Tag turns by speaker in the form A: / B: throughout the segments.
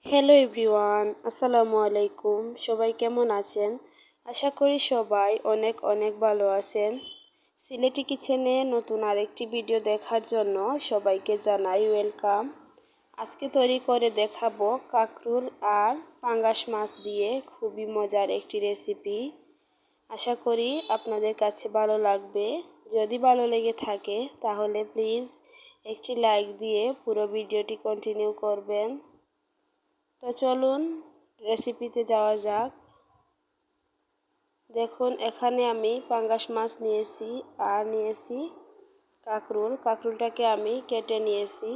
A: Hello everyone, আসসালামু আলাইকুম। সবাই কেমন আছেন? আশা করি সবাই অনেক অনেক ভালো আছেন। সিলেটি কিচেনে নতুন আরেকটি ভিডিও দেখার জন্য সবাইকে জানাই ওয়েলকাম। আজকে তৈরি করে দেখাবো কাঁকরোল আর পাঙ্গাস মাছ দিয়ে খুবই মজার একটি রেসিপি। আশা করি আপনাদের কাছে ভালো লাগবে। যদি ভালো লেগে থাকে তাহলে প্লিজ একটি লাইক দিয়ে পুরো ভিডিওটি কন্টিনিউ করবেন। তো চলুন রেসিপিতে যাওয়া যাক। দেখুন এখানে আমি পাঙ্গাস মাছ নিয়েছি আর নিয়েছি কাঁকরোলটাকে আমি কেটে নিয়েছি।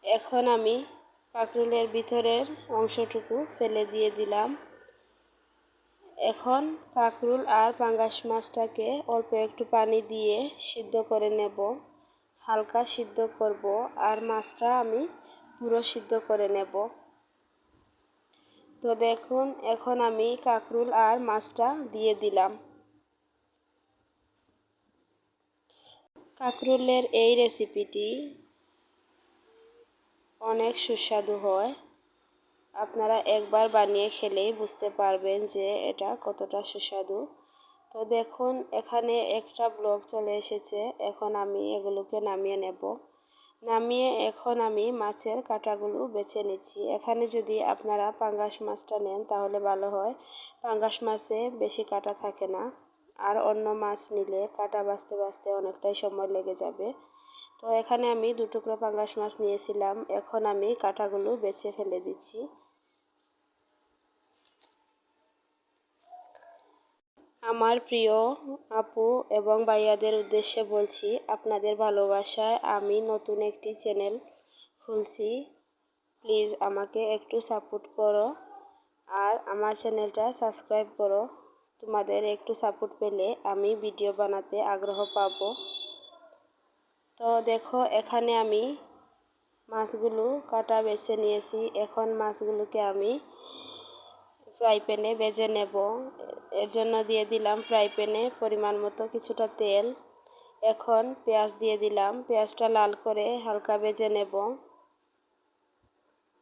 A: এখন আমি কাঁকরোলের ভিতরের অংশটুকু ফেলে দিয়ে দিলাম। এখন কাঁকরোল আর পাঙ্গাস মাছটাকে অল্প একটু পানি দিয়ে সিদ্ধ করে নেব। হালকা সিদ্ধ করব আর মাছটা আমি পুরো সিদ্ধ করে নেব। তো দেখুন এখন আমি কাঁকরোল আর মাছটা দিয়ে দিলাম। কাঁকরোলের এই রেসিপিটি অনেক সুস্বাদু হয়। আপনারা একবার বানিয়ে খেলেই বুঝতে পারবেন যে এটা কতটা সুস্বাদু। তো দেখুন এখানে একটা ব্লক চলে এসেছে। এখন আমি এগুলোকে নামিয়ে নেব। নামিয়ে এখন আমি মাছের কাঁটাগুলো বেছে নিচ্ছি। এখানে যদি আপনারা পাঙ্গাস মাছটা নেন তাহলে ভালো হয়। পাঙ্গাস মাছে বেশি কাঁটা থাকে না, আর অন্য মাছ নিলে কাঁটা বাছতে বাছতে অনেকটাই সময় লেগে যাবে। তো এখানে আমি 2 টুকরো পাঙ্গাস মাছ নিয়েছিলাম। এখন আমি কাঁটাগুলো বেছে ফেলে দিচ্ছি। আমার প্রিয় আপু এবং ভাইয়াদের উদ্দেশ্যে বলছি, আপনাদের ভালোবাসায় আমি নতুন একটি চ্যানেল খুলছি। প্লিজ আমাকে একটু সাপোর্ট করো আর আমার চ্যানেলটা সাবস্ক্রাইব করো। তোমাদের একটু সাপোর্ট পেলে আমি ভিডিও বানাতে আগ্রহ পাবো। তো দেখো এখানে আমি মাছগুলো কাটা বেছে নিয়েছি। এখন মাছগুলোকে আমি ফ্রাই প্যানে ভেজে নেব। এর জন্য দিয়ে দিলাম ফ্রাই প্যানে পরিমাণ মতো কিছুটা তেল। এখন পেঁয়াজ দিয়ে দিলাম। পেঁয়াজটা লাল করে হালকা ভেজে নেব।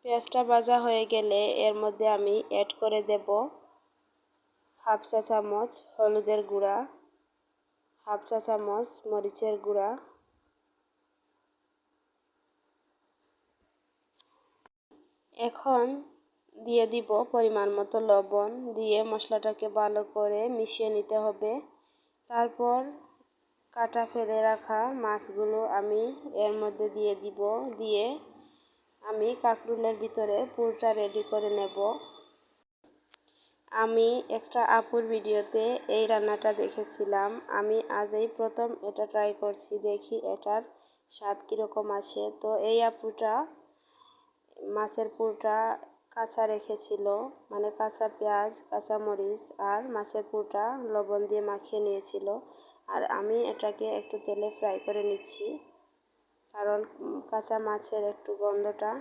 A: পেঁয়াজটা ভাজা হয়ে গেলে এর মধ্যে আমি অ্যাড করে দেব হাফ চা চামচ হলুদের গুঁড়া, হাফ চা চামচ মরিচের গুঁড়া, এখন দিয়ে দিব পরিমাণ মতো লবণ। দিয়ে মশলাটাকে ভালো করে মিশিয়ে নিতে হবে। তারপর কাটা ফেলে রাখা মাছগুলো আমি এর মধ্যে দিয়ে দিব। দিয়ে আমি কাঁকরোলের ভিতরে পুরটা রেডি করে নেব। আমি একটা আপুর ভিডিওতে এই রান্নাটা দেখেছিলাম। আমি আজই প্রথম এটা ট্রাই করছি, দেখি এটার স্বাদ কীরকম আসে। তো এই আপুটা মাছের পুরটা কাঁচা রেখেছিল, মানে কাঁচা পেঁয়াজ, কাঁচা মরিচ আর মাছের পুরটা লবণ দিয়ে মাখিয়ে নিয়েছিল। আর আমি এটাকে একটু তেলে ফ্রাই করে নিচ্ছি, কারণ কাঁচা মাছের একটু গন্ধটা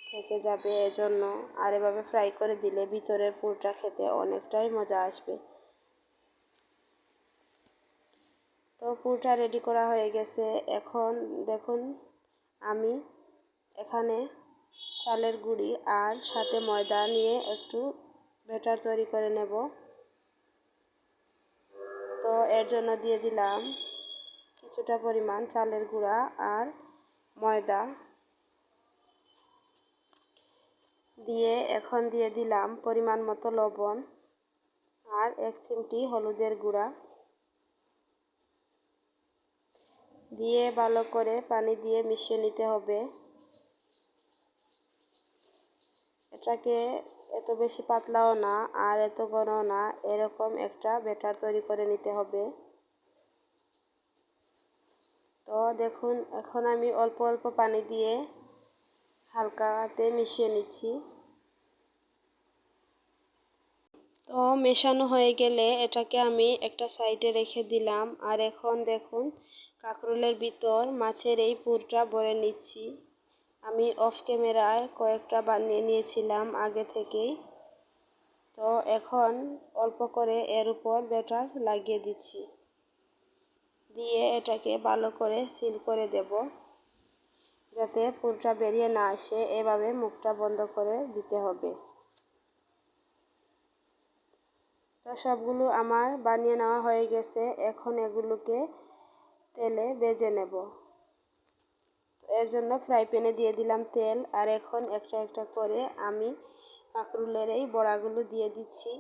A: থেকে যাবে এজন্য। আর এভাবে ফ্রাই করে দিলে ভিতরের পুরটা খেতে অনেকটাই মজা আসবে। তো পুরটা রেডি করা হয়ে গেছে। এখন দেখুন আমি এখানে চালের গুঁড়ি আর সাথে ময়দা নিয়ে একটু ব্যাটার তৈরি করে নেব। তো এর জন্য দিয়ে দিলাম কিছুটা পরিমাণ চালের গুঁড়া আর ময়দা। দিয়ে এখন দিয়ে দিলাম পরিমাণ মতো লবণ আর 1 চিমটি হলুদের গুঁড়া। দিয়ে ভালো করে পানি দিয়ে মিশিয়ে নিতে হবে। এটাকে এত বেশি পাতলাও না আর এত ঘনও না, এরকম একটা ব্যাটার তৈরি করে নিতে হবে। তো দেখুন এখন আমি অল্প অল্প পানি দিয়ে হালকা হাতে মিশিয়ে নিচ্ছি। তো মেশানো হয়ে গেলে এটাকে আমি একটা সাইডে রেখে দিলাম। আর এখন দেখুন কাঁকরোলের ভিতর মাছের এই পুরটা ভরে নিচ্ছি। আমি অফ ক্যামেরায় কয়েকটা বানিয়ে নিয়েছিলাম আগে থেকেই। তো এখন অল্প করে এর উপর ব্যাটার লাগিয়ে দিচ্ছি, দিয়ে এটাকে ভালো করে সিল করে দেব। যাতে পুরটা বেরিয়ে না আসে, এভাবে মুখটা বন্ধ করে দিতে হবে। তো সবগুলো আমার বানিয়ে নেওয়া হয়ে গেছে। এখন এগুলোকে তেলে ভেজে নেব। এর জন্য ফ্রাই প্যানে দিয়ে দিলাম তেল, আর এখন একটা একটা করে আমি কাঁকরোলের এই বড়াগুলো দিয়ে দিচ্ছি।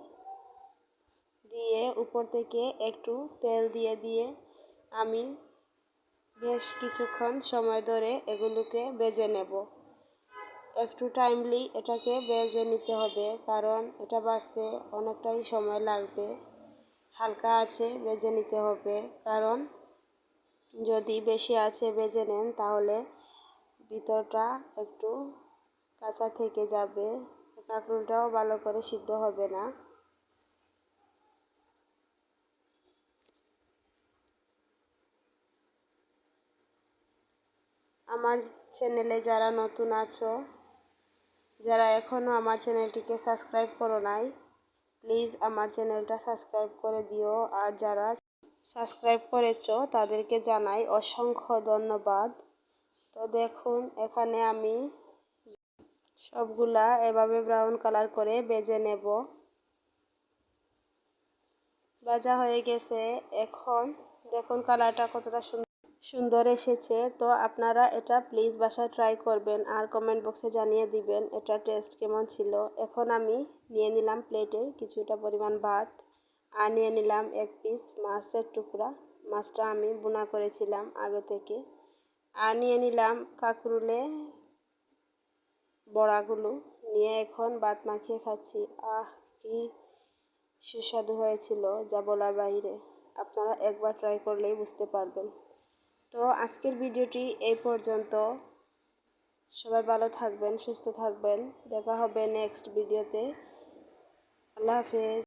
A: দিয়ে উপর থেকে একটু তেল দিয়ে আমি বেশ কিছুক্ষণ সময় ধরে এগুলোকে ভেজে নেব। একটু টাইমলি এটাকে ভেজে নিতে হবে, কারণ এটা ভাজতে অনেকটাই সময় লাগবে। হালকা আঁচে ভেজে নিতে হবে, কারণ যদি বেশি আঁচে ভেজে নেন তাহলে ভিতরটা একটু কাঁচা থেকে যাবে, কাঁকরোলটাও ভালো করে সিদ্ধ হবে না। আমার চ্যানেলে যারা নতুন আছো, যারা এখনও আমার চ্যানেলটিকে সাবস্ক্রাইব করো নাই, প্লিজ আমার চ্যানেলটা সাবস্ক্রাইব করে দিও। আর যারা সাবস্ক্রাইব করেছো তাদেরকে জানাই অসংখ্য ধন্যবাদ। তো দেখুন, এখানে আমি সবগুলা এভাবে ব্রাউন কালার করে ভেজে নেব। ভাজা হয়ে গেছে। এখন দেখুন কালারটা কতটা সুন্দর এসেছে। তো আপনারা এটা প্লিজ বাসায় ট্রাই করবেন, আর কমেন্ট বক্সে জানিয়ে দিবেন এটা টেস্ট কেমন ছিল। এখন আমি নিয়ে নিলাম প্লেটে কিছুটা পরিমাণ ভাত, আর নিয়ে নিলাম এক পিস মাছের টুকরা। মাছটা আমি ভুনা করেছিলাম আগে থেকে। আর নিয়ে নিলাম কাঁকরোলে বড়াগুলো, নিয়ে এখন ভাত মাখিয়ে খাচ্ছি। কি সুস্বাদু হয়েছিল, যা বলার বাইরে। আপনারা একবার ট্রাই করলেই বুঝতে পারবেন। তো আজকের ভিডিওটি এই পর্যন্ত। সবাই ভালো থাকবেন, সুস্থ থাকবেন। দেখা হবে নেক্সট ভিডিওতে। আল্লাহ হাফেজ।